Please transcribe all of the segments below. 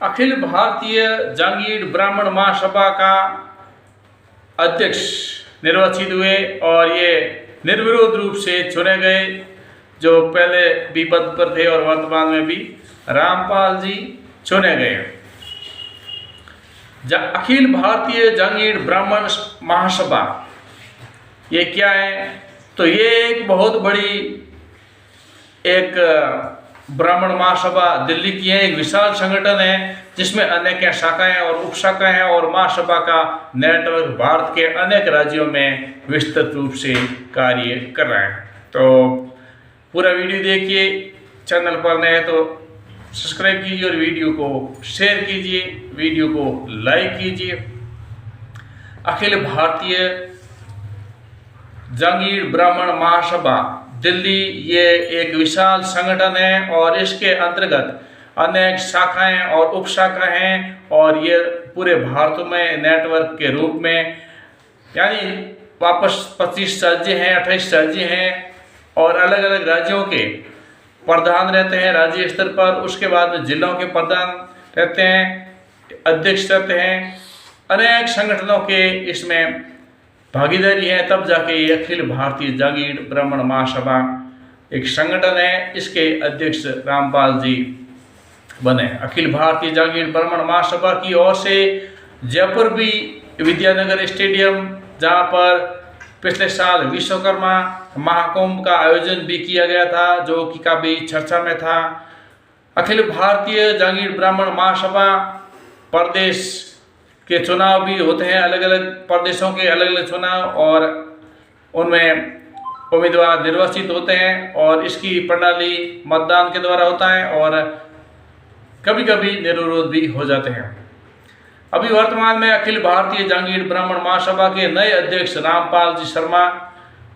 अखिल भारतीय जागीर ब्राह्मण महासभा का अध्यक्ष निर्वाचित हुए और ये निर्विरोध रूप से चुने गए, जो पहले भी पद पर थे और वर्तमान में भी रामपाल जी चुने गए। अखिल भारतीय जागीर ब्राह्मण महासभा ये क्या है? तो ये एक बहुत बड़ी एक ब्राह्मण महासभा दिल्ली की है, एक विशाल संगठन है जिसमें अनेक शाखाएं और उपशाखाएं हैं और महासभा का नेटवर्क भारत के अनेक राज्यों में विस्तृत रूप से कार्य कर रहा है। तो पूरा वीडियो देखिए, चैनल पर नए तो सब्सक्राइब कीजिए और वीडियो को शेयर कीजिए, वीडियो को लाइक कीजिए। अखिल भारतीय जागीर ब्राह्मण महासभा दिल्ली ये एक विशाल संगठन है और इसके अंतर्गत अनेक शाखाएं और उपशाखाएं हैं और ये पूरे भारत में नेटवर्क के रूप में, यानी वापस 25 राज्य हैं, 28 राज्य हैं और अलग अलग राज्यों के प्रधान रहते हैं राज्य स्तर पर। उसके बाद में जिलों के प्रधान रहते हैं, अध्यक्ष रहते हैं, अनेक संगठनों के इसमें भागीदारी है, तब जाके ये अखिल भारतीय जागीर ब्राह्मण महासभा एक संगठन है। इसके अध्यक्ष रामपाल जी बने। अखिल भारतीय जागीर ब्राह्मण महासभा की ओर से जयपुर भी विद्यानगर स्टेडियम, जहाँ पर पिछले साल विश्वकर्मा महाकुंभ का आयोजन भी किया गया था, जो कि काफी चर्चा में था। अखिल भारतीय जागीर ब्राह्मण महासभा प्रदेश के चुनाव भी होते हैं, अलग अलग प्रदेशों के अलग अलग चुनाव, और उनमें उम्मीदवार निर्वाचित होते हैं और इसकी प्रणाली मतदान के द्वारा होता है और कभी कभी निर्विरोध भी हो जाते हैं। अभी वर्तमान में अखिल भारतीय जागीर ब्राह्मण महासभा के नए अध्यक्ष रामपाल जी शर्मा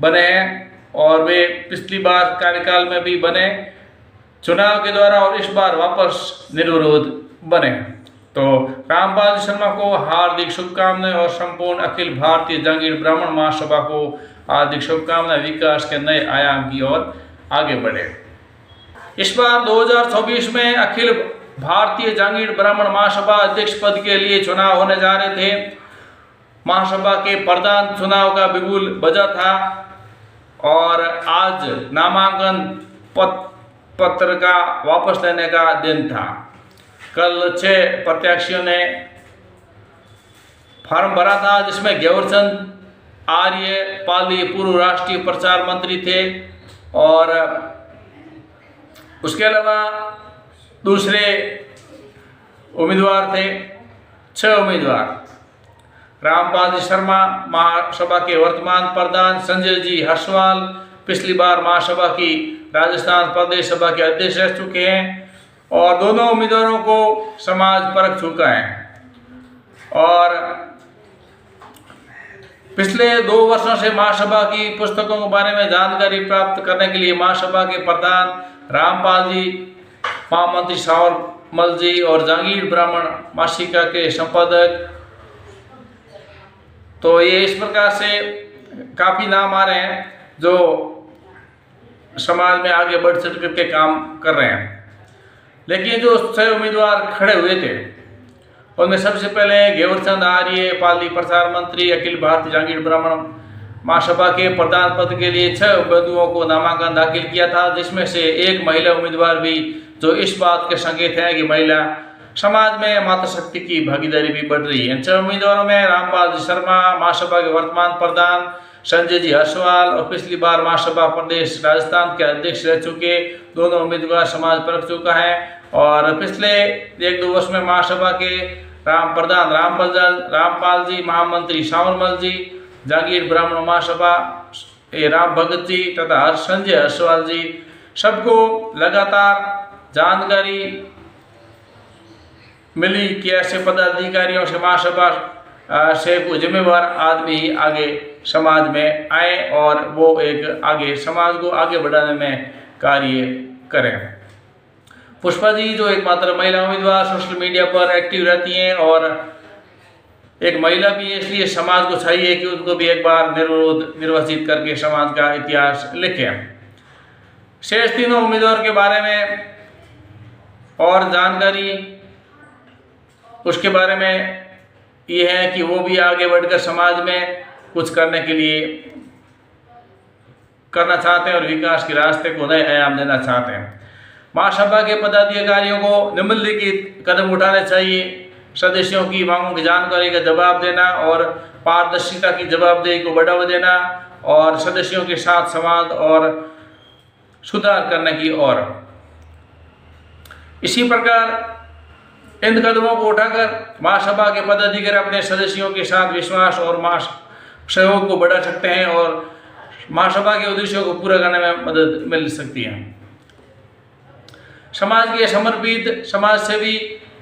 बने हैं और वे पिछली बार कार्यकाल में भी बने चुनाव के द्वारा और इस बार वापस निर्विरोध बने। तो रामपाल जी शर्मा को हार्दिक शुभकामनाएं और संपूर्ण अखिल भारतीय जागीर ब्राह्मण महासभा को हार्दिक शुभकामनाएं, विकास के नए आयाम की ओर आगे बढ़े। इस बार 2024 में अखिल भारतीय जागीर ब्राह्मण महासभा अध्यक्ष पद के लिए चुनाव होने जा रहे थे। महासभा के प्रधान चुनाव का बिगुल बजा था और आज नामांकन पत्र का वापस लेने का दिन था। कल 6 प्रत्याशियों ने फॉर्म भरा था, जिसमें गेवरचंद आर्य पाली पूर्व राष्ट्रीय प्रचार मंत्री थे और उसके अलावा दूसरे उम्मीदवार थे 6 उम्मीदवार। रामपाल जी शर्मा महासभा के वर्तमान प्रधान, संजय जी हर्षवाल पिछली बार महासभा की राजस्थान प्रदेश सभा के अध्यक्ष रह चुके हैं और दोनों उम्मीदवारों को समाज परख चुका है और पिछले 2 वर्षों से महासभा की पुस्तकों के बारे में जानकारी प्राप्त करने के लिए महासभा के प्रधान रामपाल जी, महामंत्री सावरमल जी और जागीर ब्राह्मण मासिका के संपादक, तो ये इस प्रकार से काफी नाम आ रहे हैं जो समाज में आगे बढ़ चढ़ करके काम कर रहे हैं। लेकिन जो 6 उम्मीदवार खड़े हुए थे उनमें सबसे पहले गेवरचंद आर्य पाली प्रचार मंत्री अखिल भारतीय जागीर ब्राह्मण महासभा के प्रधान पद के लिए 6 उम्मीदवारों को नामांकन दाखिल किया था, जिसमें से एक महिला उम्मीदवार भी, जो इस बात के संकेत है कि महिला समाज में मातृशक्ति की भागीदारी भी बढ़ रही है। 6 उम्मीदवारों में रामपाल जी शर्मा महासभा के वर्तमान प्रधान, संजय जी हर्षवाल और पिछली बार महासभा प्रदेश राजस्थान के अध्यक्ष रह चुके दोनों उम्मीदवार समाज परख चुका है और पिछले 1-2 वर्ष में महासभा के प्रधान रामपाल जी, महामंत्री सावरमल जी, जागीर ब्राह्मण महासभा राम भगत जी तथा संजय हर्षवाल जी, सबको लगातार जानकारी मिली कि ऐसे पदाधिकारियों से महासभा से कुछ जिम्मेवार आदमी आगे समाज में आए और वो एक आगे समाज को आगे बढ़ाने में कार्य करें। पुष्पा जी जो एकमात्र महिला उम्मीदवार सोशल मीडिया पर एक्टिव रहती हैं और एक महिला भी है, इसलिए समाज को चाहिए कि उनको भी एक बार निर्वाचित करके समाज का इतिहास लिखें। शेष तीनों उम्मीदवार के बारे में और जानकारी उसके बारे में ये है कि वो भी आगे बढ़कर समाज में कुछ करने के लिए करना चाहते हैं और विकास के रास्ते को नए आयाम देना चाहते हैं। महासभा के पदाधिकारियों को निम्नलिखित कदम उठाने चाहिए: सदस्यों की मांगों की जानकारी का जवाब देना और पारदर्शिता की जवाबदेही को बढ़ावा देना और सदस्यों के साथ संवाद और सुधार करने की ओर। इसी प्रकार इन कदमों को उठाकर महासभा के पदाधिकारी अपने सदस्यों के साथ विश्वास और सहयोग को बढ़ा सकते हैं और महासभा के उद्देश्यों को पूरा करने में मदद मिल सकती है। समाज के समर्पित समाजसेवी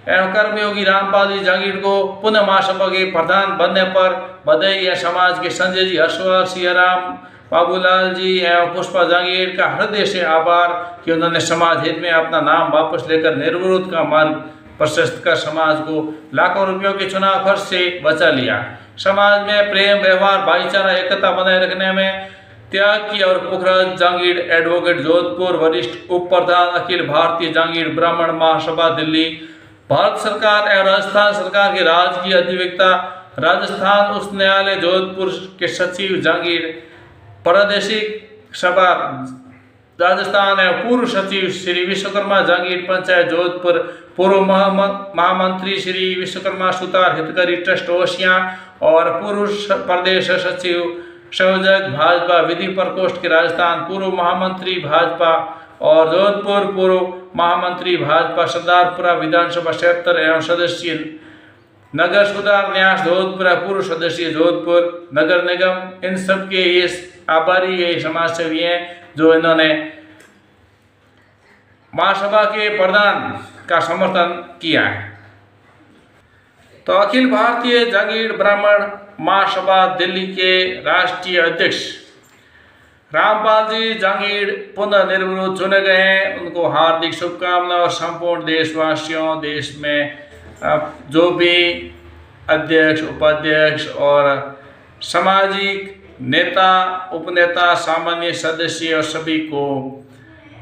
एवं कर्मयोगी रामपाल जी जांगीड़ को पुनः महासभा के प्रधान बनने पर बधाई है। समाज के संजय जी हर्षवाल, सियाराम, बाबूलाल जी एवं पुष्पा जांगीड़ का हृदय से आभार कि उन्होंने समाज हित में अपना नाम वापस लेकर निर्विरोध का मार्ग प्रशस्त कर समाज को लाखों रुपयों के चुनाव खर्च से बचा लिया। समाज में प्रेम, व्यवहार, भाईचारा, एकता बनाए रखने में त्याग की और पुखराज जांगीड़ एडवोकेट, जोधपुर, वरिष्ठ उप प्रधान, अखिल भारतीय जांगीड़ ब्राह्मण महासभा दिल्ली, भारत सरकार एवं राजस्थान सरकार के राजकीय अधिवक्ता, राजस्थान उच्च न्यायालय जोधपुर के सचिव जांगीड़, प्रादेशिक सभा राजस्थान एवं पूर्व सचिव श्री विश्वकर्मा जांगीड़ पंचायत जोधपुर, पूर्व महामंत्री श्री विश्वकर्मा सुतार हितकारी ट्रस्ट ओसिया और पूर्व प्रदेश सचिव संयोजक भाजपा विधि प्रकोष्ठ के राजस्थान, पूर्व महामंत्री भाजपा और जोधपुर, पूर्व महामंत्री भाजपा सरदारपुरा विधानसभा क्षेत्र एवं सदस्य नगर सुधार न्यास जोधपुर, पूर्व सदस्य जोधपुर नगर निगम, इन सब के ये आभारी ये समाज सेवी हैं जो इन्होंने महासभा के प्रधान का समर्थन किया है। तो अखिल भारतीय जांगीड़ ब्राह्मण महासभा दिल्ली के राष्ट्रीय अध्यक्ष रामपाल जी जांगीड़ पुनः निर्विरोध चुने गए हैं। उनको हार्दिक शुभकामनाएं और संपूर्ण देशवासियों, देश में जो भी अध्यक्ष, उपाध्यक्ष और सामाजिक नेता, उपनेता, सामान्य सदस्य और सभी को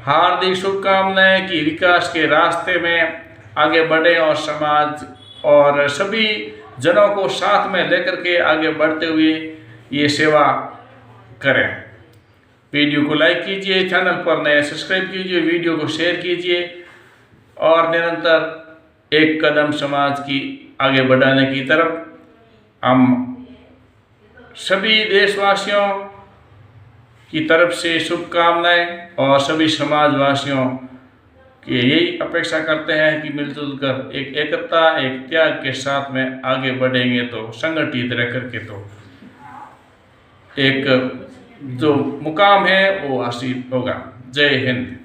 हार्दिक शुभकामनाएं कि विकास के रास्ते में आगे बढ़े और समाज और सभी जनों को साथ में लेकर के आगे बढ़ते हुए ये सेवा करें। वीडियो को लाइक कीजिए, चैनल पर नए सब्सक्राइब कीजिए, वीडियो को शेयर कीजिए और निरंतर एक कदम समाज की आगे बढ़ाने की तरफ हम सभी देशवासियों की तरफ से शुभकामनाएं और सभी समाजवासियों की यही अपेक्षा करते हैं कि मिलजुल कर एक एकता, एक त्याग के साथ में आगे बढ़ेंगे तो संगठित रह करके तो एक जो मुकाम है वो हासिल होगा। जय हिंद।